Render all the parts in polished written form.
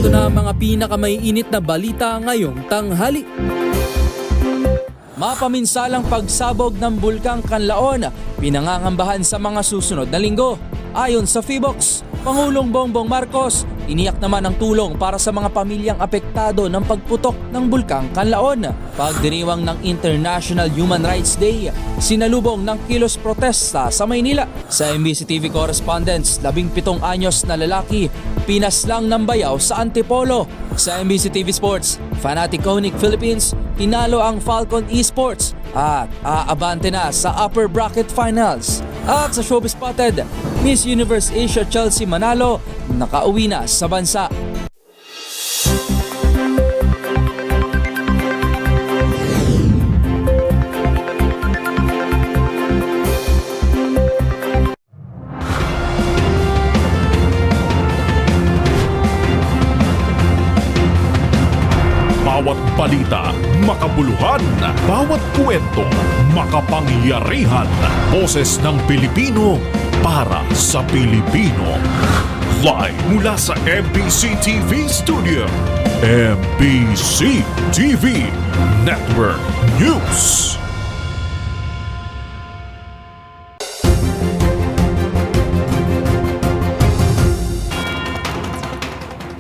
Ito na ang mga pinakamaiinit na balita ngayong tanghali. Mapaminsalang pagsabog ng Bulkang Kanlaon, pinangangambahan sa mga susunod na linggo. Ayon sa PHIVOX, Pangulong Bongbong Marcos, iniyak naman ang tulong para sa mga pamilyang apektado ng pagputok ng Bulkang Kanlaon. Pagdiriwang ng International Human Rights Day, sinalubong ng kilos protesta sa Maynila. Sa MBC TV correspondents, 17 anyos na lalaki, pinaslang ng bayaw sa Antipolo. Sa MBC TV Sports, Fanatic Konik Philippines, tinalo ang Falcon Esports at aabante na sa upper bracket finals. At sa Showbiz Spotted, Miss Universe Asia Chelsea Manalo nakauwi na sa bansa. Bawat balita, makabuluhan. Bawat kwento, makapangyarihan. Boses ng Pilipino para sa Pilipino. Live mula sa MBC TV Studio. MBC TV Network News.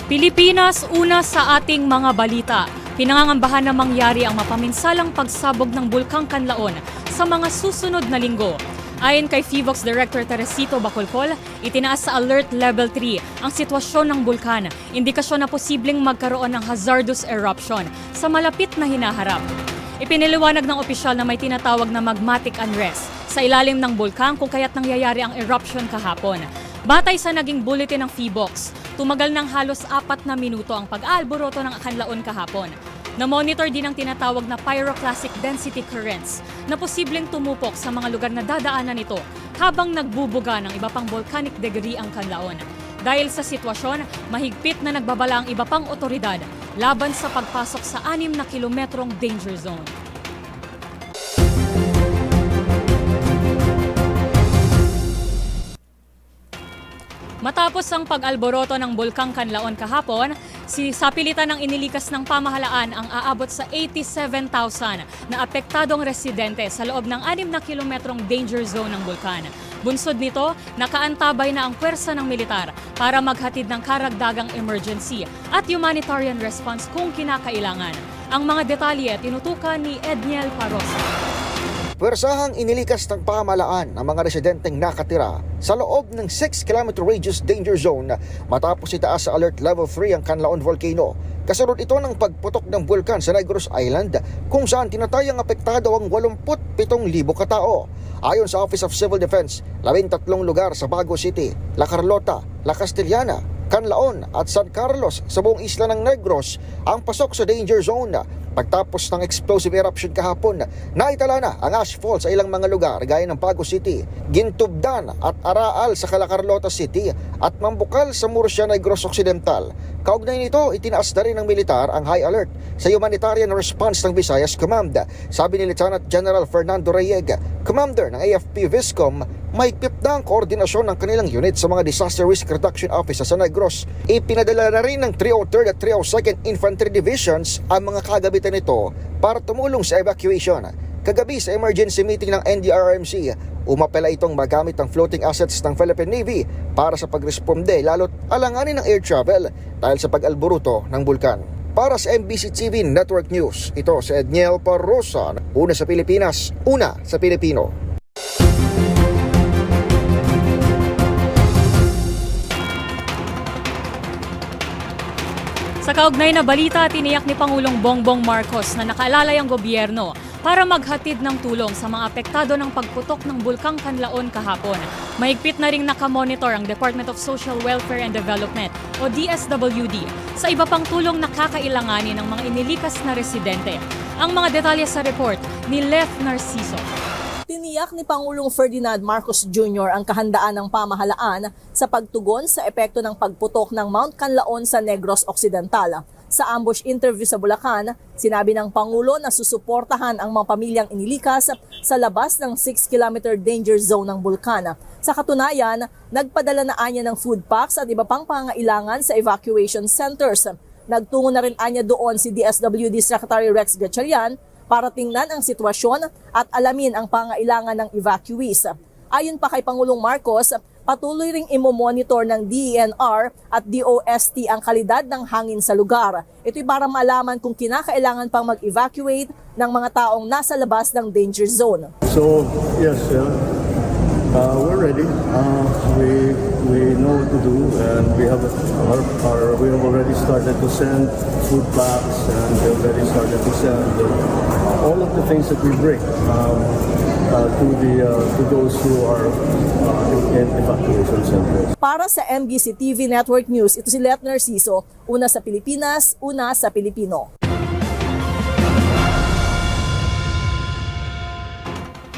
Pilipinas, una sa ating mga balita. Pinangangambahan na mangyari ang mapaminsalang pagsabog ng Bulkang Kanlaon sa mga susunod na linggo. Ayon kay PHIVOX Director Teresito Bacolcol, itinaas sa Alert Level 3 ang sitwasyon ng bulkan, indikasyon na posibleng magkaroon ng hazardous eruption sa malapit na hinaharap. Ipiniliwanag ng opisyal na may tinatawag na magmatic unrest sa ilalim ng bulkan kung kaya't nangyayari ang eruption kahapon. Batay sa naging bulletin ng PHIVOX, tumagal ng halos 4 na minuto ang pag-aalboroto ng Kanlaon kahapon. Na-monitor din ang tinatawag na pyroclastic density currents na posibleng tumupok sa mga lugar na dadaanan nito habang nagbubuga ng iba pang volcanic debris ang Kanlaon. Dahil sa sitwasyon, mahigpit na nagbabala ang iba pang otoridad laban sa pagpasok sa 6 na kilometrong danger zone. Matapos ang pag-alboroto ng Bulkang Kanlaon kahapon, sa pilitan ng inilikas ng pamahalaan ang aabot sa 87,000 na apektadong residente sa loob ng 6 na kilometrong danger zone ng bulkan. Bunsod nito, nakaantabay na ang pwersa ng militar para maghatid ng karagdagang emergency at humanitarian response kung kinakailangan. Ang mga detalye tinutukan ni Edniel Parosa. Pwersahang inilikas ng pamahalaan ang mga residenteng nakatira sa loob ng 6-kilometer radius danger zone matapos itaas sa Alert Level 3 ang Kanlaon Volcano. Kasunod ito ng pagputok ng bulkan sa Negros Island kung saan tinatayang apektado ang 87,000 katao. Ayon sa Office of Civil Defense, 13 lugar sa Baguio City, La Carlota, La Castellana, Canlaon at San Carlos sa buong isla ng Negros ang pasok sa danger zone. Pagtapos ng explosive eruption kahapon, naitala na ang ashfall sa ilang mga lugar gaya ng Baguio City, Gintubdan at Araal sa Calacarlota City at Mambukal sa Murcia, Negros Occidental. Kaugnay nito, itinaas na rin ng militar ang high alert sa humanitarian response ng Visayas Command. Sabi ni Lieutenant General Fernando Reyeg, Commander ng AFP Viscom, mahigpit na ang koordinasyon ng kanilang unit sa mga Disaster Risk Reduction Office sa Negros. Ipinadala na rin ng 303rd at 302nd Infantry Divisions ang mga kagabitan nito para tumulong sa evacuation. Kagabi sa emergency meeting ng NDRRMC, umapela itong magamit ang floating assets ng Philippine Navy para sa pagresponde lalo't alanganin ng air travel dahil sa pag-alboruto ng bulkan. Para sa MBC TV Network News, ito si Edniel Parosa, una sa Pilipinas, una sa Pilipino. Sa kaugnay na balita, tiniyak ni Pangulong Bongbong Marcos na nakaalalay ang gobyerno para maghatid ng tulong sa mga apektado ng pagputok ng Bulkang Kanlaon kahapon. Mahigpit na ring nakamonitor ang Department of Social Welfare and Development o DSWD sa iba pang tulong na kakailanganin ng mga inilikas na residente. Ang mga detalye sa report ni Lef Narciso. Tiniyak ni Pangulong Ferdinand Marcos Jr. ang kahandaan ng pamahalaan sa pagtugon sa epekto ng pagputok ng Mount Kanlaon sa Negros Occidental. Sa ambush interview sa Bulacan, sinabi ng Pangulo na susuportahan ang mga pamilyang inilikas sa labas ng 6-kilometer danger zone ng bulkan. Sa katunayan, nagpadala na anya ng food packs at iba pang pangailangan sa evacuation centers. Nagtungo na rin anya doon si DSWD Secretary Rex Gatchalian para tingnan ang sitwasyon at alamin ang pangailangan ng evacuees. Ayon pa kay Pangulong Marcos, patuloy ring imomonitor ng DENR at DOST ang kalidad ng hangin sa lugar. Ito'y para malaman kung kinakailangan pang mag-evacuate ng mga taong nasa labas ng danger zone. So yes, we're ready. We know what to do, and we have already started to send food packs, and we already started to send all of the things that we bring to those who are in evacuation centers. Para sa MBC TV Network News, ito si Let Narciso, una sa Pilipinas, una sa Pilipino.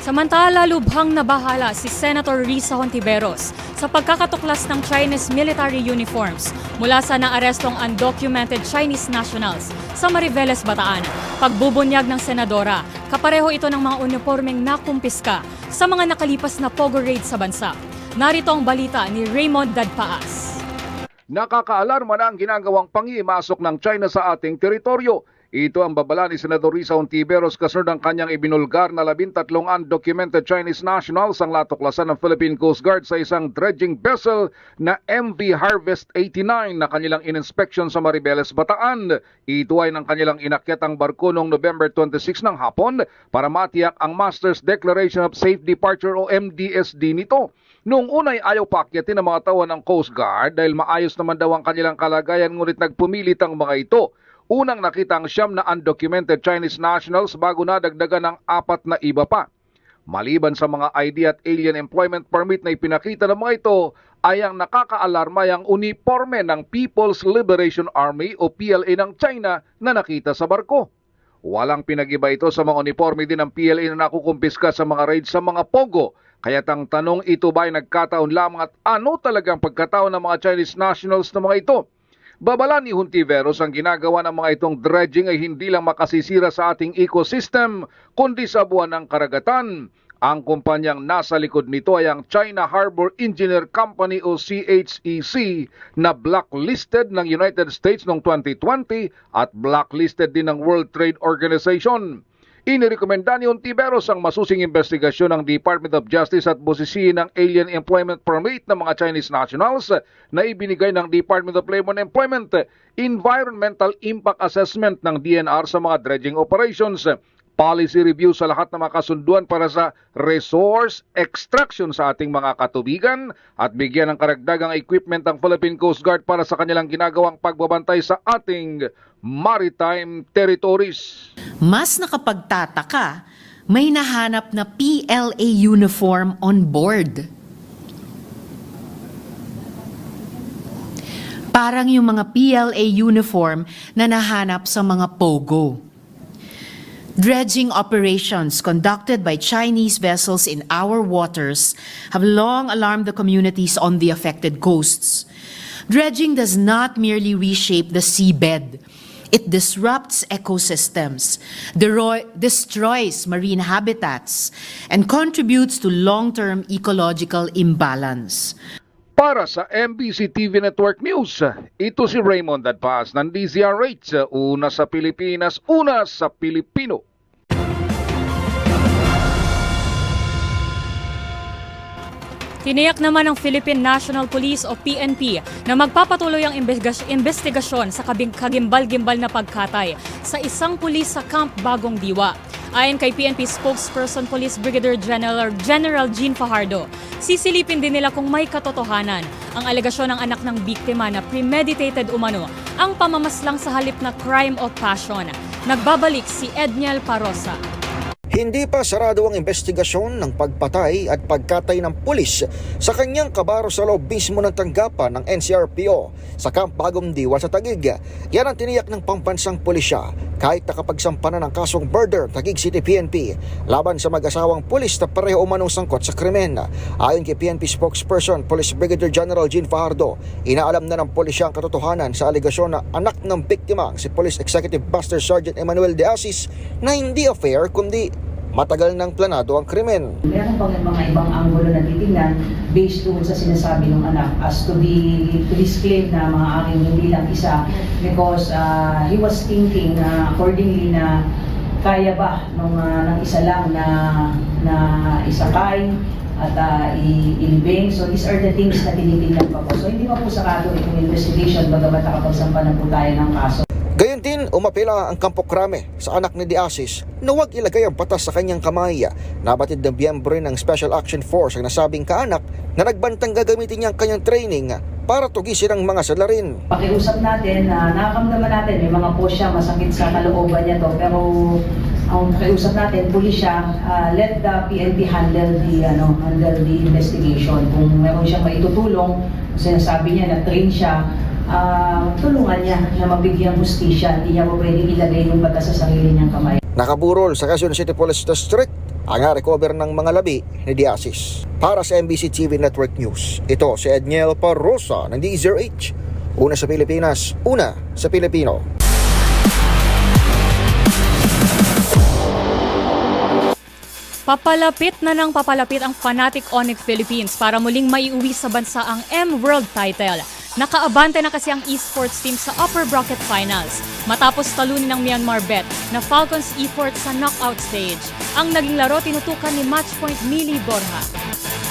Samantala, lubhang nabahala si Senator Risa Hontiveros sa pagkakatuklas ng Chinese military uniforms mula sa naarestong undocumented Chinese nationals sa Mariveles, Bataan. Pagbubunyag ng senadora, kapareho ito ng mga uniformeng nakumpiska sa mga nakalipas na pogo raid sa bansa. Narito ang balita ni Raymond Dadpaas. Nakakaalarma na ang ginagawang pangimasok ng China sa ating teritoryo. Ito ang babala ni Senador Risa Hontiveros kasunod ng kanyang ibinulgar na 13 undocumented Chinese nationals ang natuklasan ng Philippine Coast Guard sa isang dredging vessel na MV Harvest 89 na kanilang in-inspection sa Mariveles, Bataan. Ito ay ng kanilang inakyat ang barko noong November 26 ng hapon para matiyak ang Master's Declaration of Safe Departure o MDSD nito. Noong unay ayaw paakyatin ng mga tauhan ng Coast Guard dahil maayos naman daw ang kanilang kalagayan ngunit nagpumilit ang mga ito. Unang nakita ang 9 na undocumented Chinese nationals bago nadagdagan ng 4 na iba pa. Maliban sa mga ID at alien employment permit na ipinakita ng mga ito, ay ang nakakaalarma ang uniforme ng People's Liberation Army o PLA ng China na nakita sa barko. Walang pinag-iba ito sa mga uniforme din ng PLA na nakukumpiska sa mga raid sa mga pogo. Kaya't ang tanong, ito ba ay nagkataon lamang at ano talagang pagkataon ng mga Chinese nationals na mga ito? Babala ni Hontiveros, ang ginagawa ng mga itong dredging ay hindi lang makasisira sa ating ecosystem, kundi sa buwan ng karagatan. Ang kumpanyang nasa likod nito ay ang China Harbor Engineer Company o CHEC na blacklisted ng United States noong 2020 at blacklisted din ng World Trade Organization. Inirekomenda ni Hontiveros ang masusing investigasyon ng Department of Justice at busisiin ng alien employment permit ng mga Chinese nationals na ibinigay ng Department of Labor and Employment, environmental impact assessment ng DNR sa mga dredging operations, policy review sa lahat ng mga kasunduan para sa resource extraction sa ating mga katubigan at bigyan ng karagdagang equipment ang Philippine Coast Guard para sa kanilang ginagawang pagbabantay sa ating maritime territories. Mas nakapagtataka, may nahanap na PLA uniform on board. Parang yung mga PLA uniform na nahanap sa mga pogo. Dredging operations conducted by Chinese vessels in our waters have long alarmed the communities on the affected coasts. Dredging does not merely reshape the seabed. It disrupts ecosystems, destroys marine habitats, and contributes to long-term ecological imbalance. Para sa MBC TV Network News, ito si Raymond Dadpaas ng DZRH, una sa Pilipinas, una sa Pilipino. Tiniyak naman ng Philippine National Police o PNP na magpapatuloy ang investigasyon sa kagimbal-gimbal na pagkatay sa isang pulis sa Camp Bagong Diwa. Ayon kay PNP spokesperson Police Brigadier General Jean Fajardo, sisilipin din nila kung may katotohanan ang alegasyon ng anak ng biktima na premeditated umano ang pamamaslang sa halip na crime of passion. Nagbabalik si Edniel Parosa. Hindi pa sarado ang investigasyon ng pagpatay at pagkatay ng pulis sa kanyang kabaro sa loob mismo ng tanggapan ng NCRPO sa Camp Bagong Diwa sa Taguig. Yan ang tiniyak ng pambansang pulisya kahit nakapagsampa na ng kasong murder Taguig City PNP laban sa mag-asawang pulis na pareho umanong sangkot sa krimen. Ayon kay PNP spokesperson Police Brigadier General Jean Fajardo, inaalam na ng pulisya ang katotohanan sa aligasyon na anak ng biktima si Police Executive Master Sergeant Emmanuel De Asis na hindi affair kundi matagal nang planado ang krimen. Meron pang mga ibang anggulo na titingnan based doon sa sinasabi ng anak as to his claim na maaaring hindi lang isa because he was thinking accordingly na kaya ba ng isa lang na isakay at ilibing. So these are the things na tinitingnan pa po. So hindi pa po sarado itong investigation bagamat nakapagsampa na po tayo ng kaso. Gayon din, umapela ang Kampo Krame sa anak ni De Asis na huwag ilagay ang batas sa kanyang kamay. Nabatid ng miyembro ng Special Action Force ang nasabing kaanak na nagbantang gagamitin niya ang kanyang training para tugisin ang mga salarin. Pakiusap natin na nakakamdaman natin, may mga po siya masakit sa kalooban niya to, pero ang pakiusap natin, pulisya, let the PNP handle the investigation. Kung meron siyang maitutulong, sinasabi niya na train siya, tulungan niya na mabigyan hustisya. Hindi niya po pwedeng ilagay ng batas sa sarili niyang kamay. Nakaburol sa Quezon City Police District ang recover ng mga labi ni De Asis. Para sa MBC TV Network News, ito si Edniel Parrosa ng DZRH. Una sa Pilipinas, una sa Pilipino. Papalapit na ng papalapit ang Fanatic Onyx Philippines para muling maiuwi sa bansa ang M-World title. Nakaabante na kasi ang esports team sa upper bracket finals matapos talunin ng Myanmar Bet na Falcons Esports sa knockout stage. Ang naging laro tinutukan ni Matchpoint Mili Borja.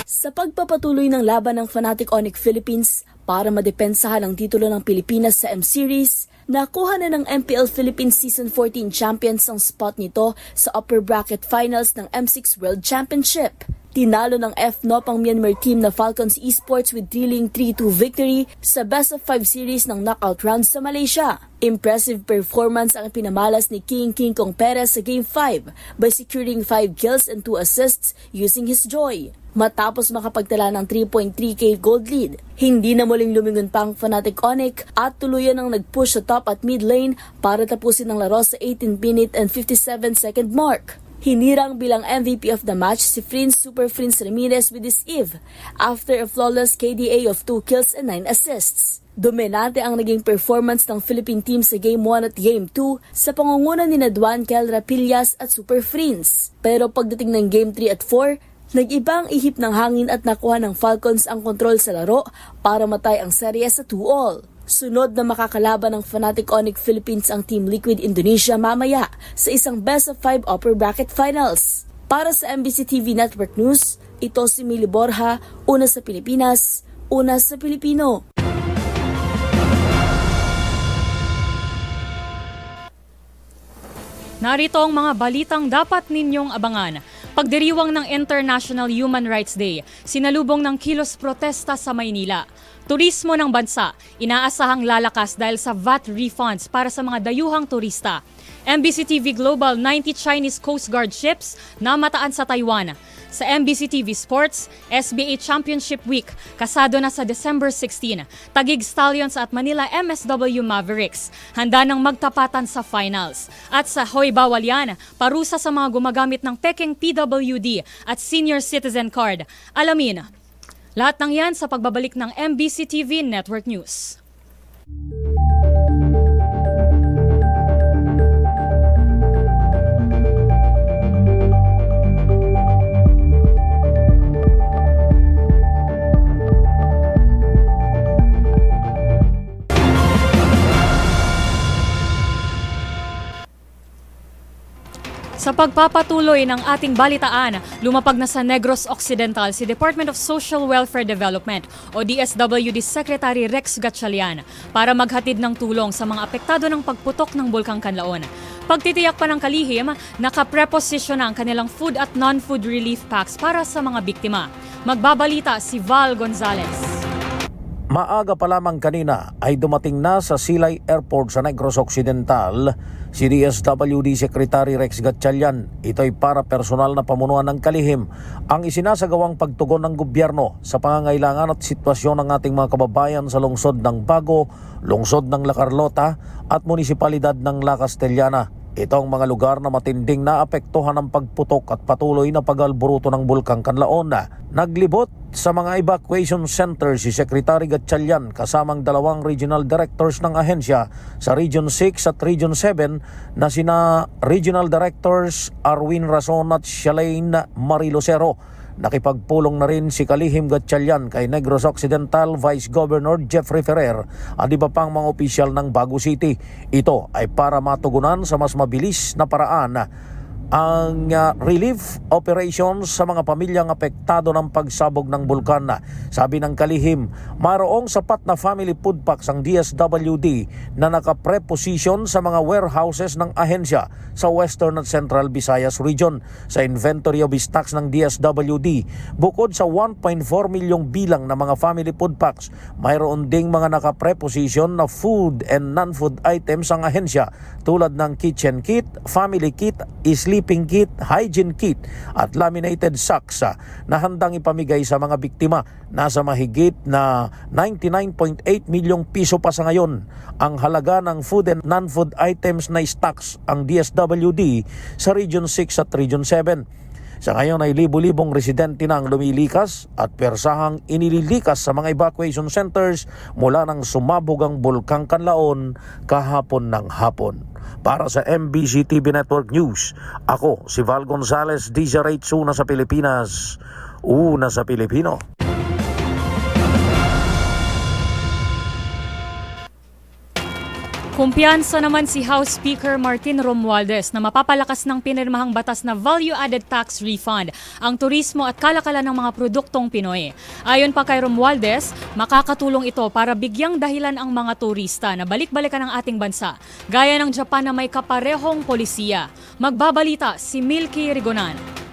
Sa pagpapatuloy ng laban ng Fanatic Onyx Philippines para madepensahan ang titulo ng Pilipinas sa M-Series, nakuha na ng MPL Philippines Season 14 champions ang spot nito sa upper bracket finals ng M6 World Championship. Tinalo ng FNOP ang Myanmar team na Falcons Esports with thrilling 3-2 victory sa best of 5 series ng knockout rounds sa Malaysia. Impressive performance ang pinamalas ni King Kong Perez sa Game 5 by securing 5 kills and 2 assists using his joy. Matapos makapagtala ng 3.3k gold lead, hindi na muling lumingon pa ang Fanatic Onyx at tuluyan ang nag-push sa top at mid lane para tapusin ang laro sa 18-minute and 57-second mark. Hinirang bilang MVP of the match si Super Prince Ramirez with his Eve after a flawless KDA of 2 kills and 9 assists. Dominante ang naging performance ng Philippine team sa Game 1 at Game 2 sa pangunguna ni Duan Kel Rapillas at Super Prince. Pero pagdating ng Game 3 at 4, nag-iba ang ihip ng hangin at nakuha ng Falcons ang kontrol sa laro para matay ang serye sa 2-all. Sunod na makakalaban ng Fanatic Onyx Philippines ang Team Liquid Indonesia mamaya sa isang best of 5 upper bracket finals. Para sa MBC TV Network News, ito si Mili Borja, una sa Pilipinas, una sa Pilipino. Narito ang mga balitang dapat ninyong abangan. Pagdiriwang ng International Human Rights Day, sinalubong ng kilos protesta sa Maynila. Turismo ng bansa, inaasahang lalakas dahil sa VAT refunds para sa mga dayuhang turista. MBC TV Global 90 Chinese Coast Guard ships namataan sa Taiwan. Sa MBC TV Sports, SBA Championship Week, kasado na sa December 16. Taguig Stallions at Manila MSW Mavericks, handa ng magtapatan sa finals. At sa Hoy Bawal Yan, parusa sa mga gumagamit ng peking PWD at Senior Citizen Card. Alamin, lahat ng yan sa pagbabalik ng MBC TV Network News. Sa pagpapatuloy ng ating balitaan, lumapag na sa Negros Occidental si Department of Social Welfare Development o DSWD Secretary Rex Gatchalian para maghatid ng tulong sa mga apektado ng pagputok ng Bulkang Kanlaon. Pagtitiyak pa ng kalihim, nakapreposisyon na ang kanilang food at non-food relief packs para sa mga biktima. Magbabalita si Val Gonzalez. Maaga pa lamang kanina ay dumating na sa Silay Airport sa Negros Occidental si DSWD Secretary Rex Gatchalian. Ito ay para personal na pamunuan ng kalihim ang isinasagawang pagtugon ng gobyerno sa pangangailangan at sitwasyon ng ating mga kababayan sa lungsod ng Bago, lungsod ng La Carlota at munisipalidad ng La Castellana. Ito ang mga lugar na matinding naapektuhan ng pagputok at patuloy na pag-alboruto ng Bulkang Kanlaon. Naglibot sa mga evacuation center si Secretary Gatchalian kasamang dalawang regional directors ng ahensya sa Region 6 at Region 7 na sina Regional Directors Arwin Rason at Shalaine Marilocero. Nakipagpulong na rin si Kalihim Gatchalian kay Negros Occidental Vice Governor Jeffrey Ferrer at iba pang mga opisyal ng Bago City. Ito ay para matugunan sa mas mabilis na paraan ang relief operations sa mga pamilyang apektado ng pagsabog ng bulkan. Sabi ng Kalihim, mayroong sapat na family food packs ang DSWD na nakapreposition sa mga warehouses ng ahensya sa Western at Central Visayas Region. Sa inventory of stocks ng DSWD, bukod sa 1.4 milyong bilang na mga family food packs, mayroon ding mga nakapreposition na food and non-food items ang ahensya tulad ng kitchen kit, family kit, sleeping kit, hygiene kit at laminated sacks na handang ipamigay sa mga biktima. Nasa mahigit na 99.8 milyong piso pa sa ngayon ang halaga ng food and non-food items na stocks ang DSWD sa Region 6 at Region 7. Sa ngayon ay libu-libong residente na ang lumilikas at persahang inililikas sa mga evacuation centers mula nang sumabog ang Bulkang Kanlaon kahapon ng hapon. Para sa MBC TV Network News, ako si Val Gonzalez, DZRH, una sa Pilipinas, una sa Pilipino. Kumpiyansa naman si House Speaker Martin Romualdez na mapapalakas ng pinirmahang batas na value-added tax refund ang turismo at kalakalan ng mga produktong Pinoy. Ayon pa kay Romualdez, makakatulong ito para bigyang dahilan ang mga turista na balik-balikan ang ating bansa, gaya ng Japan na may kaparehong polisiya. Magbabalita si Milky Rigonan.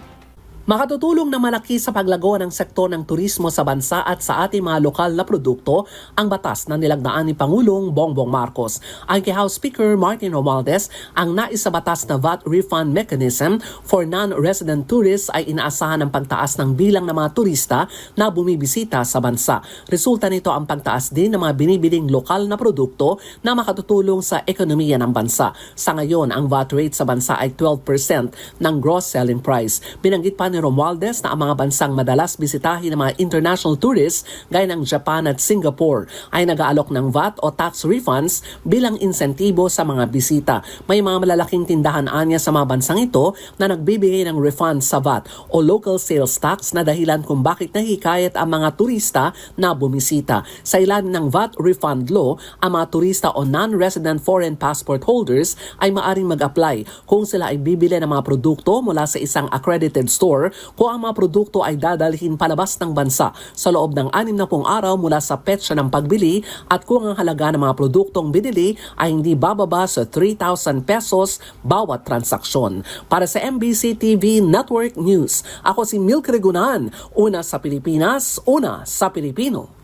Makatutulong na malaki sa paglago ng sektor ng turismo sa bansa at sa ating mga lokal na produkto ang batas na nilagdaan ni Pangulong Bongbong Marcos. Ayon kay House Speaker Martin Romualdez, ang nais sa batas na VAT refund mechanism for non-resident tourists ay inaasahan ng pagtaas ng bilang ng mga turista na bumibisita sa bansa. Resulta nito ang pagtaas din ng mga binibiling lokal na produkto na makatutulong sa ekonomiya ng bansa. Sa ngayon, ang VAT rate sa bansa ay 12% ng gross selling price. Binanggit pa ni Romualdez na ang mga bansang madalas bisitahin ng mga international tourists gaya ng Japan at Singapore ay nag-aalok ng VAT o tax refunds bilang insentibo sa mga bisita. May mga malalaking tindahan anya sa mga bansang ito na nagbibigay ng refund sa VAT o local sales tax na dahilan kung bakit nahihikayat ang mga turista na bumisita. Sa ilalim ng VAT refund law, ang mga turista o non-resident foreign passport holders ay maaring mag-apply kung sila ay bibili ng mga produkto mula sa isang accredited store kung ang mga produkto ay dadalhin palabas ng bansa sa loob ng 60 araw mula sa petsa ng pagbili at kung ang halaga ng mga produktong binili ay hindi bababa sa 3,000 pesos bawat transaksyon. Para sa MBC TV Network News, ako si Milky Rigonan, una sa Pilipinas, una sa Pilipino.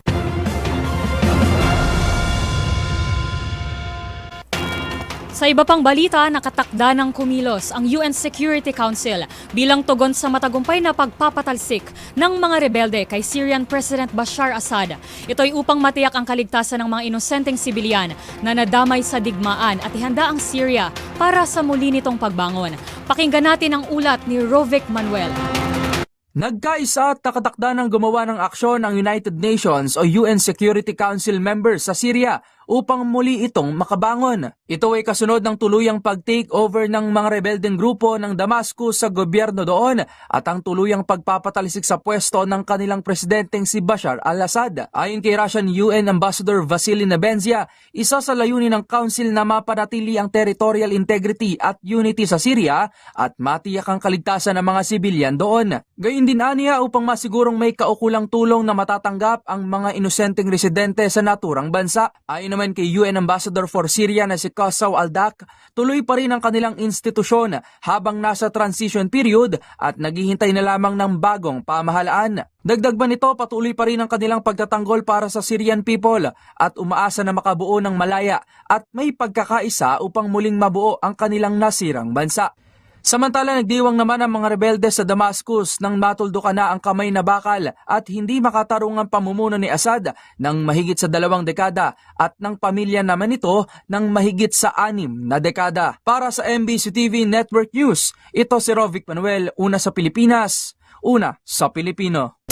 Sa iba pang balita, nakatakda ng kumilos ang UN Security Council bilang tugon sa matagumpay na pagpapatalsik ng mga rebelde kay Syrian President Bashar Assad. Ito ay upang matiyak ang kaligtasan ng mga inosenteng sibilyan na nadamay sa digmaan at ihanda ang Syria para sa muli nitong pagbangon. Pakinggan natin ang ulat ni Rovic Manuel. Nagkaisa at nakatakda ng gumawa ng aksyon ang United Nations o UN Security Council members sa Syria upang muli itong makabangon. Ito ay kasunod ng tuluyang pag-take over ng mga rebeldeng grupo ng Damascus sa gobyerno doon at ang tuluyang pagpapatalsik sa pwesto ng kanilang presidenteng si Bashar al-Assad. Ayon kay Russian UN Ambassador Vasily Nebenzia, isa sa layunin ng Council na mapanatili ang territorial integrity at unity sa Syria at matiyak ang kaligtasan ng mga sibilyan doon. Gayun din aniya upang masigurong may kaukulang tulong na matatanggap ang mga inosenteng residente sa naturang bansa. Ayon Ayon naman kay UN Ambassador for Syria na si Qassaw Aldak, tuloy pa rin ang kanilang institusyon habang nasa transition period at naghihintay na lamang ng bagong pamahalaan. Dagdag ba nito, patuloy pa rin ang kanilang pagtatanggol para sa Syrian people at umaasa na makabuo ng malaya at may pagkakaisa upang muling mabuo ang kanilang nasirang bansa. Samantala, nagdiwang naman ang mga rebelde sa Damascus nang matuldukan na ang kamay na bakal at hindi makatarong ang pamumuno ni Assad ng mahigit sa 2 dekada at ng pamilya naman ito ng mahigit sa 6 na dekada. Para sa MBC TV Network News, ito si Rovic Manuel, una sa Pilipinas, una sa Pilipino.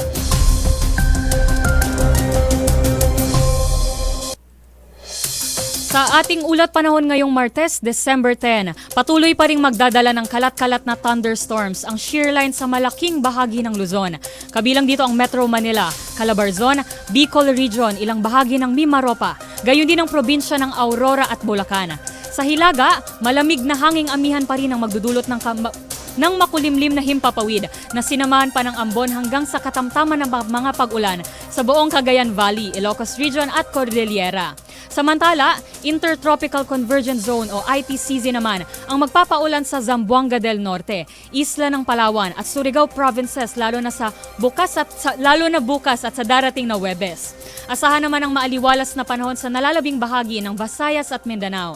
Sa ating ulat panahon ngayong Martes, December 10, patuloy pa ring magdadala ng kalat-kalat na thunderstorms ang shear line sa malaking bahagi ng Luzon. Kabilang dito ang Metro Manila, Calabarzon, Bicol Region, ilang bahagi ng Mimaropa, gayon din ang probinsya ng Aurora at Bulacan. Sa Hilaga, malamig na hanging amihan pa rin ang magdudulot ng makulimlim na himpapawid na sinamahan pa ng ambon hanggang sa katamtaman ng mga pag-ulan sa buong Cagayan Valley, Ilocos Region at Cordillera. Samantala, Intertropical Convergence Zone o ITCZ naman ang magpapaulan sa Zamboanga del Norte, Isla ng Palawan at Surigao provinces lalo na bukas at sa darating na Huwebes. Asahan naman ang maaliwalas na panahon sa nalalabing bahagi ng Visayas at Mindanao.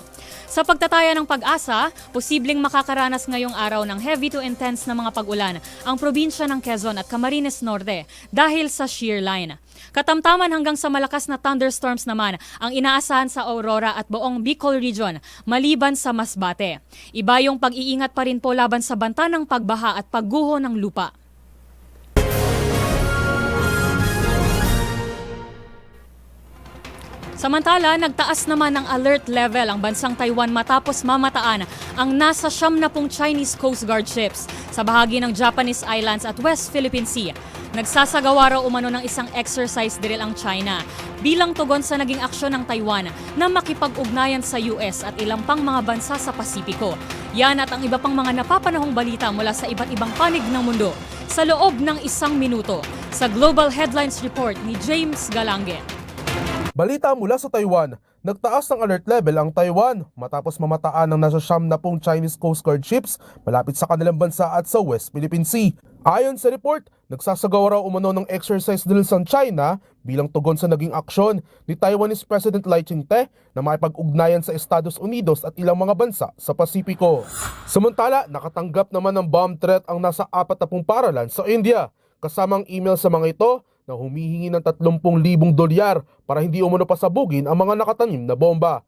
Sa pagtataya ng Pag-asa, posibleng makakaranas ngayong araw ng heavy to intense na mga pag-ulan ang probinsya ng Quezon at Camarines Norte dahil sa shear line. Katamtaman hanggang sa malakas na thunderstorms naman ang inaasahan sa Aurora at buong Bicol Region maliban sa Masbate. Iba yung pag-iingat pa rin po laban sa banta ng pagbaha at pagguho ng lupa. Samantala, nagtaas naman ng alert level ang bansang Taiwan matapos mamataan ang nasa 70 Chinese Coast Guard ships sa bahagi ng Japanese Islands at West Philippine Sea. Nagsasagawa raw umano ng isang exercise drill ang China bilang tugon sa naging aksyon ng Taiwan na makipag-ugnayan sa US at ilang pang mga bansa sa Pasipiko. Yan at ang iba pang mga napapanahong balita mula sa iba't ibang panig ng mundo sa loob ng 1 minuto sa Global Headlines Report ni James Galange. Balita mula sa Taiwan, nagtaas ng alert level ang Taiwan matapos mamataan ng nasa 70 Chinese Coast Guard ships malapit sa kanilang bansa at sa West Philippine Sea. Ayon sa report, nagsasagawa raw umano ng exercise drills ang China bilang tugon sa naging aksyon ni Taiwanese President Lai Ching-te na makipag-ugnayan sa Estados Unidos at ilang mga bansa sa Pasipiko. Samantala, nakatanggap naman ng bomb threat ang nasa 40 paralan sa India. Kasamang email sa mga ito na humihingi ng 30,000 dolyar para hindi umano pasabugin ang mga nakatanim na bomba.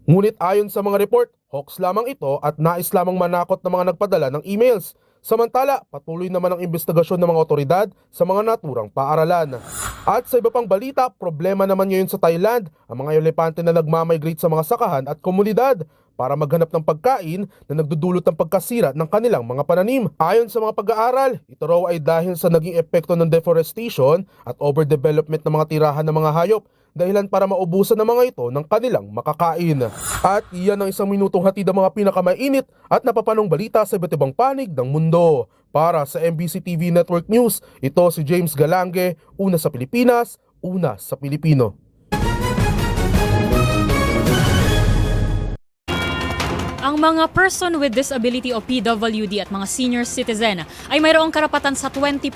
Ngunit ayon sa mga report, hoax lamang ito at nais lamang manakot ng mga nagpadala ng emails. Samantala, patuloy naman ang investigasyon ng mga otoridad sa mga naturang paaralan. At sa iba pang balita, problema naman ngayon sa Thailand ang mga elepante na nagmamigrate sa mga sakahan at komunidad para maghanap ng pagkain na nagdudulot ng pagkasira ng kanilang mga pananim. Ayon sa mga pag-aaral, ito raw ay dahil sa naging epekto ng deforestation at overdevelopment ng mga tirahan ng mga hayop, dahilan para maubusan ng mga ito ng kanilang makakain. At iyan ang 1 minutong hatid ang mga pinakamainit at napapanong balita sa iba't ibang panig ng mundo. Para sa MBC TV Network News, ito si James Galange, una sa Pilipinas, una sa Pilipino. Ang mga person with disability o PWD at mga senior citizen ay mayroong karapatan sa 20%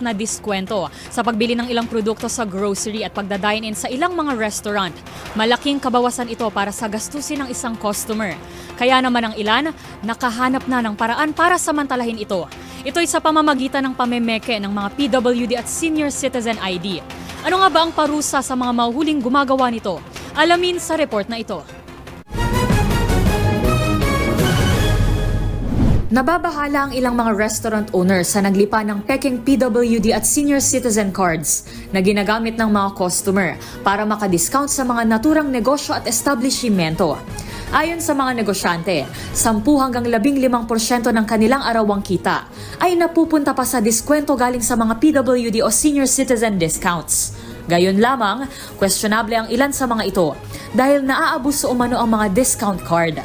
na diskwento sa pagbili ng ilang produkto sa grocery at pagdadine-in sa ilang mga restaurant. Malaking kabawasan ito para sa gastusin ng isang customer. Kaya naman ang ilan, nakahanap na ng paraan para samantalahin ito. Ito'y sa pamamagitan ng pamemeke ng mga PWD at senior citizen ID. Ano nga ba ang parusa sa mga mahuhuling gumagawa nito? Alamin sa report na ito. Nababahala ang ilang mga restaurant owners sa naglipa ng peking PWD at senior citizen cards na ginagamit ng mga customer para makadiscount sa mga naturang negosyo at establishmento. Ayon sa mga negosyante, 10 hanggang 15% ng kanilang arawang kita ay napupunta pa sa diskwento galing sa mga PWD o senior citizen discounts. Gayon lamang, questionable ang ilan sa mga ito dahil naaabuso umano ang mga discount card.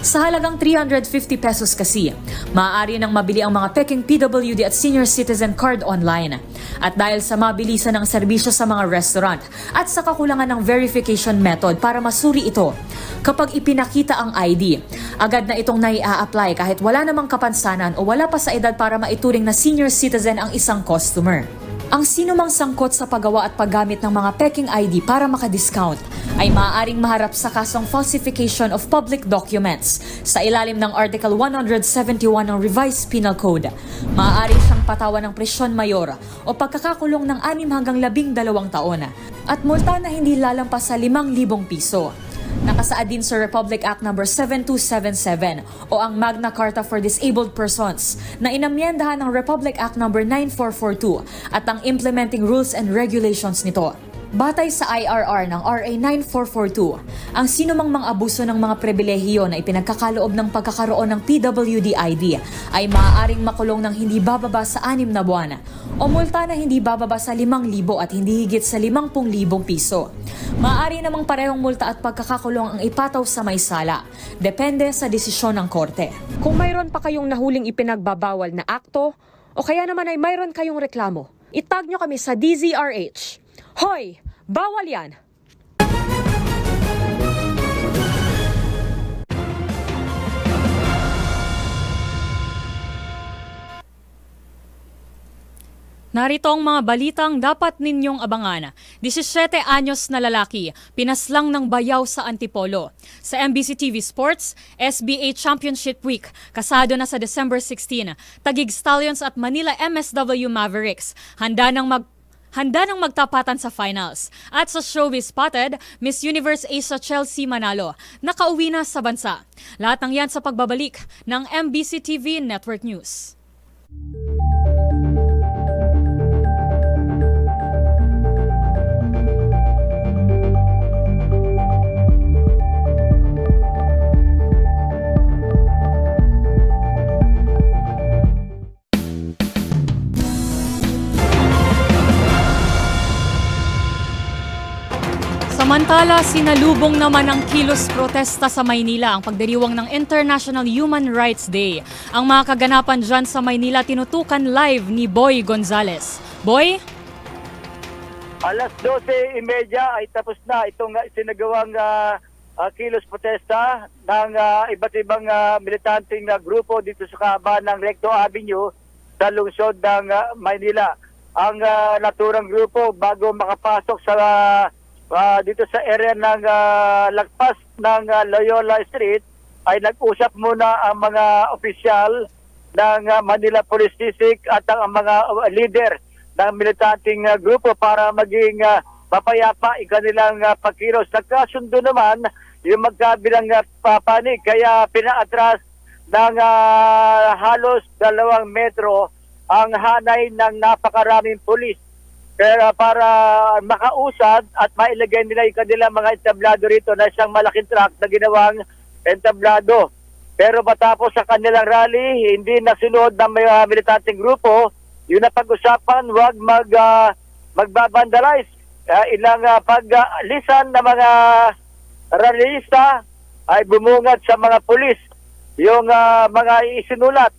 Sa halagang 350 pesos kasi, maaari nang mabili ang mga peking PWD at senior citizen card online. At dahil sa mabilisan ng serbisyo sa mga restaurant at sa kakulangan ng verification method para masuri ito, kapag ipinakita ang ID, agad na itong nai-a-apply kahit wala namang kapansanan o wala pa sa edad para maituring na senior citizen ang isang customer. Ang sinumang sangkot sa paggawa at paggamit ng mga peking ID para makadiscount ay maaaring maharap sa kasong falsification of public documents sa ilalim ng Article 171 ng Revised Penal Code. Maaari siyang patawan ng presyon mayor o pagkakakulong ng 6 hanggang 12 taon at multa na hindi lalampas sa 5,000 piso. Nakasaad din sa Republic Act No. 7277 o ang Magna Carta for Disabled Persons na inamyendahan ng Republic Act No. 9442 at ang implementing rules and regulations nito. Batay sa IRR ng RA 9442, ang sinumang mga abuso ng mga pribilehiyo na ipinagkakaloob ng pagkakaroon ng PWD ID ay maaaring makulong ng hindi bababa sa 6 na buwan o multa na hindi bababa sa 5,000 at hindi higit sa 50,000 piso. Maaari namang parehong multa at pagkakakulong ang ipataw sa may sala. Depende sa desisyon ng korte. Kung mayroon pa kayong nahuling ipinagbabawal na akto o kaya naman ay mayroon kayong reklamo, itag nyo kami sa DZRH. Hoy! Bawal yan! Narito ang mga balitang dapat ninyong abangan. 17 anyos na lalaki, pinaslang ng bayaw sa Antipolo. Sa MBC TV Sports, SBA Championship Week, kasado na sa December 16, Taguig Stallions at Manila MSW Mavericks. Handa nang magtapatan sa finals. At sa Showbiz Spotted, Miss Universe Ace Chelsea Manalo, nakauwi na sa bansa. Lahat ng yan sa pagbabalik ng MBC TV Network News. Samantala, sinalubong naman ng kilos protesta sa Maynila ang pagdiriwang ng International Human Rights Day. Ang mga kaganapan dyan sa Maynila tinutukan live ni Boy Gonzales. Boy? Alas 12:30 ay tapos na itong sinagawang kilos protesta ng iba't ibang militanteng grupo dito sa kahabaan ng Recto Avenue sa lungsod ng Maynila. Ang naturang grupo bago makapasok sa dito sa area ng lagpas ng Loyola Street ay nag-usap muna ang mga opisyal ng Manila Police District at ang mga leader ng militanteng grupo para maging mapayapa ang kanilang pagkilos. Nagkasundo naman yung magkabilang papanig kaya pinaatras ng halos 2 metro ang hanay ng napakaraming pulis. Pero para makausad at mailagay nila yung kanilang mga entablado rito na isang malaking truck na ginawang entablado. Pero matapos sa kanilang rally, hindi nasunod ng may militanteng grupo, yung napag-usapan, huwag magbabandalize. Ilang paglisan ng mga rallyista ay bumungad sa mga pulis. Yung mga isinulat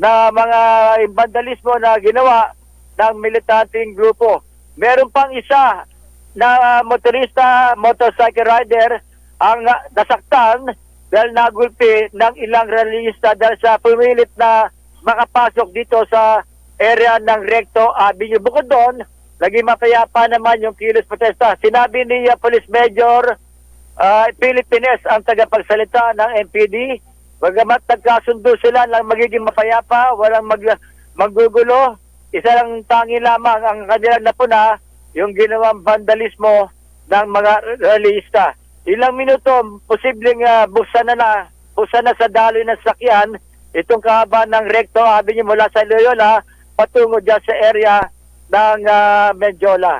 na mga vandalismo na ginawa ng militanteng grupo. Meron pang isa na motorcycle rider ang nasaktan dahil nagulpi ng ilang rallyista dahil sa pumilit na makapasok dito sa area ng Recto Avenue. Bukod doon, naging mapayapa naman yung kilos protesta. Sinabi ni Police Major Philippines ang tagapagsalita ng MPD, bagamat nagkasundo sila lang magiging mapayapa, walang maggugulo. Isa lang tangi lamang ang kanilang napuna, yung ginawang vandalismo ng mga rallyista. Ilang minuto, posibleng buksan na sa daloy ng sakyan itong kahaba ng Recto Avenue mula sa Loyola patungo dyan sa area ng Menjola.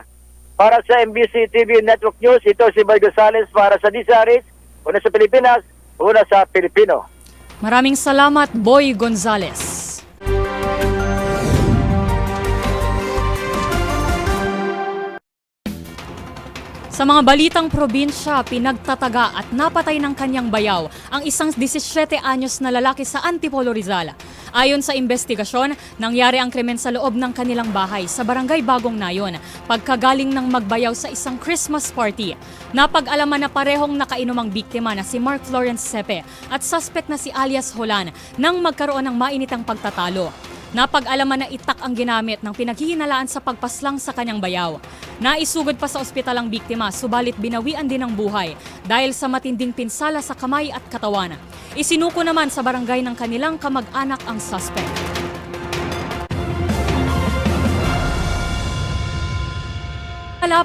Para sa MBC TV Network News, ito si Boy Gonzales para sa DZRH, una sa Pilipinas, una sa Pilipino. Maraming salamat, Boy Gonzales. Sa mga balitang probinsya, pinagtataga at napatay ng kanyang bayaw ang isang 17 anyos na lalaki sa Antipolo, Rizal. Ayon sa investigasyon, nangyari ang krimen sa loob ng kanilang bahay sa Barangay Bagong Nayon pagkagaling ng magbayaw sa isang Christmas party. Napag-alaman na parehong nakainom ang biktima na si Mark Florence Sepe at suspect na si alias Holan nang magkaroon ng mainitang pagtatalo. Napag-alaman na itak ang ginamit ng pinaghihinalaan sa pagpaslang sa kanyang bayaw. Naisugod pa sa ospital ang biktima, subalit binawian din ng buhay dahil sa matinding pinsala sa kamay at katawan. Isinuko naman sa barangay ng kanilang kamag-anak ang suspect.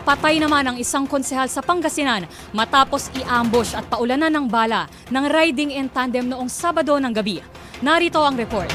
Patay naman ang isang konsehal sa Pangasinan matapos i-ambush at paulanan ng bala ng riding in tandem noong Sabado ng gabi. Narito ang report.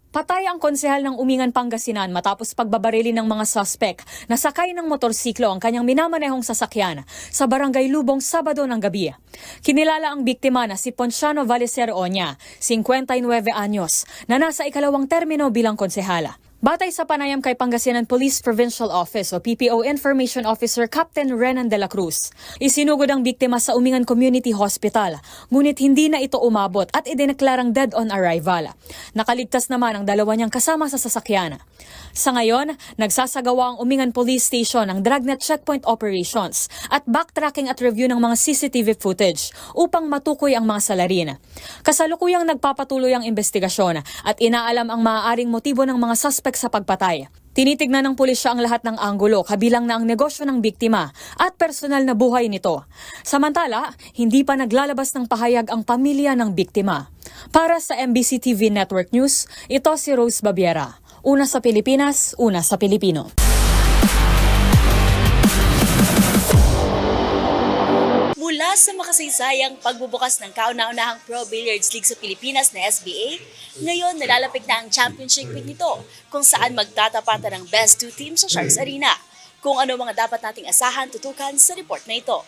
Patay ang konsehal ng Umingan, Pangasinan matapos pagbabarili ng mga suspect na sakay ng motorsiklo ang kanyang minamanehong sasakyan sa Barangay Lubong Sabado ng gabi. Kinilala ang biktima na si Ponciano Valeser Oña, 59 anyos, na nasa ikalawang termino bilang konsehala. Batay sa panayam kay Pangasinan Police Provincial Office o PPO Information Officer Captain Renan de la Cruz, isinugod ang biktima sa Umingan Community Hospital, ngunit hindi na ito umabot at idineklarang dead on arrival. Nakaligtas naman ang dalawa niyang kasama sa sasakyan. Sa ngayon, nagsasagawa ang Umingan Police Station ng Dragnet Checkpoint Operations at backtracking at review ng mga CCTV footage upang matukoy ang mga salarin. Kasalukuyang nagpapatuloy ang investigasyon at inaalam ang maaaring motibo ng mga suspect sa pagpatay. Tinitignan ng pulisya ang lahat ng anggulo, kabilang na ang negosyo ng biktima at personal na buhay nito. Samantala, hindi pa naglalabas ng pahayag ang pamilya ng biktima. Para sa MBC TV Network News, ito si Rose Babiera. Una sa Pilipinas, una sa Pilipino. Mula sa makasaysayang pagbubukas ng kauna-unahang Pro Billiards League sa Pilipinas na SBA, ngayon nalalapit na ang Championship Week nito kung saan magtatapatan ng best 2 teams sa Sharks Arena. Kung ano mga dapat nating asahan, tutukan sa report na ito.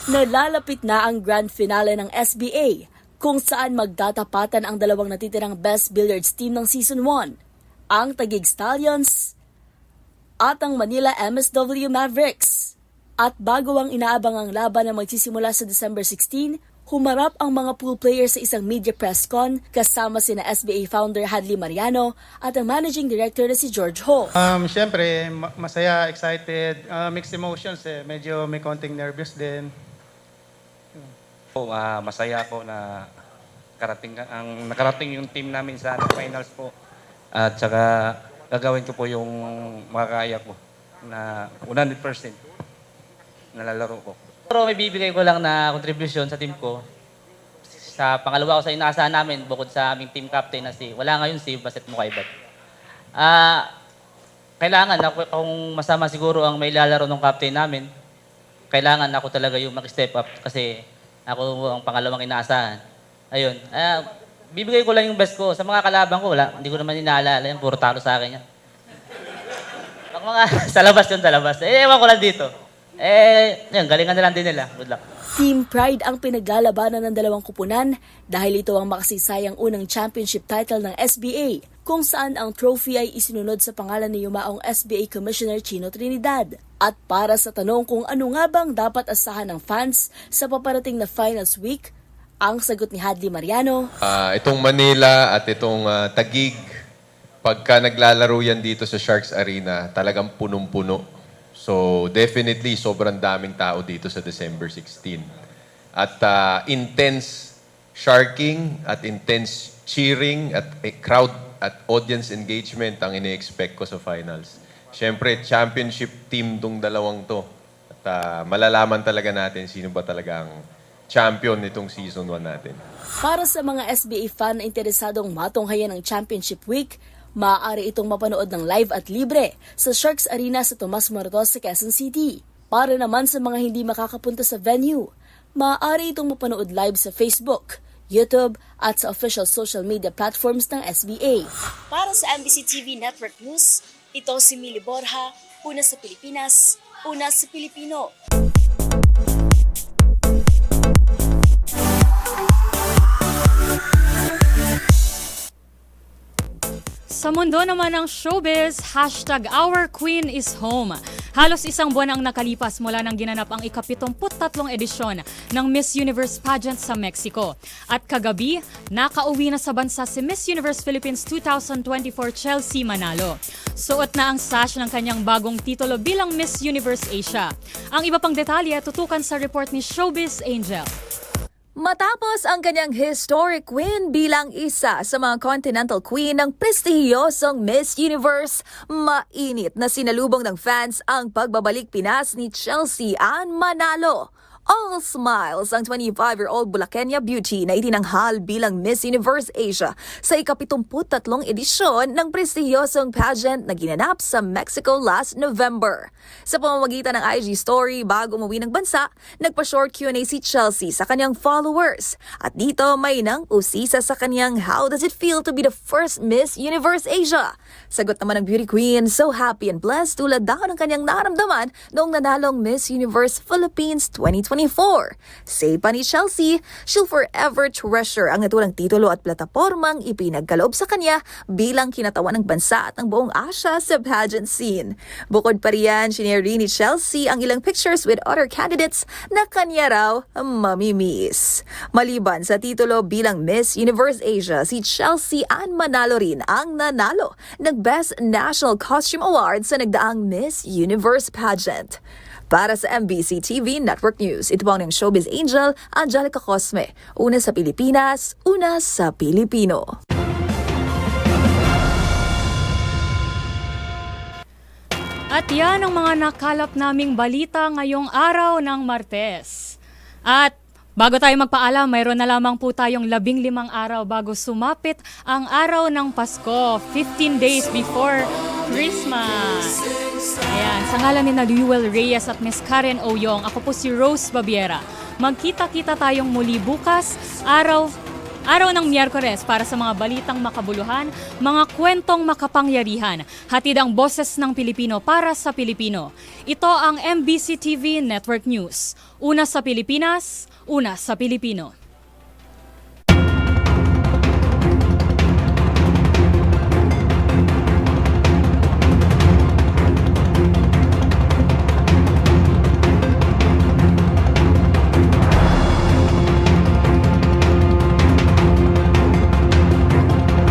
Nalalapit na ang grand finale ng SBA kung saan magtatapatan ang dalawang natitirang best billiards team ng Season 1, ang Taguig Stallions at ang Manila MSW Mavericks. At bago ang inaabangang laban na magsisimula sa December 16, humarap ang mga pool players sa isang media press con kasama sina SBA founder Hadley Mariano at ang managing director na si George Ho. Siyempre, masaya, excited, mixed emotions eh. Medyo may konting nervous din. Masaya po na nakarating yung team namin sa finals po. At saka gagawin ko po yung makakaya ko na 100% nalalaro ko. Pero may bibigay ko lang na contribution sa team ko. Sa pangalawa ko sa inaasahan namin, bukod sa aming team captain na wala ngayon si Baset Mukaibat. Kailangan kung masama siguro ang may lalaro ng captain namin, kailangan ako talaga yung mag-step up kasi ako ang pangalawang inaasahan. Ayun. Bibigay ko lang yung best ko. Sa mga kalaban ko, hindi ko naman inaalala yan. Puro talo sa akin yan. Sa labas yun, sa labas. Ewan ko lang dito. Yun, galingan na lang din nila. Good luck. Team Pride ang pinaglalabanan ng dalawang kupunan dahil ito ang makasaysayang unang championship title ng SBA, kung saan ang trophy ay isinunod sa pangalan ni yumaong SBA Commissioner Chino Trinidad. At para sa tanong kung ano nga bang dapat asahan ng fans sa paparating na Finals Week, ang sagot ni Hadley Mariano. Itong Manila at itong Taguig, pagka naglalaro yan dito sa Sharks Arena, talagang punong-puno. So definitely, sobrang daming tao dito sa December 16. At intense sharking at intense cheering at crowd at audience engagement ang ine-expect ko sa finals. Siyempre, championship team tong dalawang to. At malalaman talaga natin sino ba talagang champion nitong season 1 natin. Para sa mga SBA fan na interesadong matunghayan ng Championship Week, maaari itong mapanood ng live at libre sa Sharks Arena sa Tomas Moratos sa Quezon City. Para naman sa mga hindi makakapunta sa venue, maaari itong mapanood live sa Facebook, YouTube at sa official social media platforms ng SBA. Para sa MBC TV Network News, ito si Mili Borja, una sa Pilipinas, una sa Pilipino. Sa mundo naman ng showbiz, #OurQueenIsHome. Halos isang buwan ang nakalipas mula nang ginanap ang ika-73 edisyon ng Miss Universe pageant sa Mexico. At kagabi, nakauwi na sa bansa si Miss Universe Philippines 2024 Chelsea Manalo. Suot na ang sash ng kanyang bagong titulo bilang Miss Universe Asia. Ang iba pang detalye tutukan sa report ni Showbiz Angel. Matapos ang kanyang historic win bilang isa sa mga Continental Queen ng prestihiyosong Miss Universe, mainit na sinalubong ng fans ang pagbabalik Pinas ni Chelsea Ann Manalo. All smiles ang 25-year-old Bulaqueña beauty na itinanghal bilang Miss Universe Asia sa ika-73 edisyon ng prestihiyosong pageant na ginanap sa Mexico last November. Sa pamamagitan ng IG story bago umuwi ng bansa, nagpa-short Q&A si Chelsea sa kanyang followers. At dito may nang usisa sa kanyang how does it feel to be the first Miss Universe Asia? Sagot naman ng beauty queen, so happy and blessed tulad daw ng kanyang naramdaman noong nanalong Miss Universe Philippines 2024. Say pa ni Chelsea, she'll forever treasure ang natulang titulo at platapormang ipinagkaloob sa kanya bilang kinatawan ng bansa at ng buong Asia sa pageant scene. Bukod pa riyan, shinare rin ni Chelsea ang ilang pictures with other candidates na kanya raw mamimiss. Maliban sa titulo bilang Miss Universe Asia, si Chelsea Ann Manalo rin ang nanalo ng Best National Costume Award sa nagdaang Miss Universe pageant. Para sa MBC TV Network News, ito po ang Showbiz Angel, Angelica Cosme. Una sa Pilipinas, una sa Pilipino. At yan ang mga nakalap naming balita ngayong araw ng Martes. At bago tayo magpaalam, mayroon na lamang po tayong 15 araw bago sumapit ang araw ng Pasko, 15 days before Christmas. Ayan, sa ngalan ni Newell Reyes at Miss Karen Oyong, ako po si Rose Babiera. Magkita-kita tayong muli bukas, araw ng Miyerkules para sa mga balitang makabuluhan, mga kwentong makapangyarihan. Hatid ang boses ng Pilipino para sa Pilipino. Ito ang MBC TV Network News. Una sa Pilipinas, una sa Pilipino.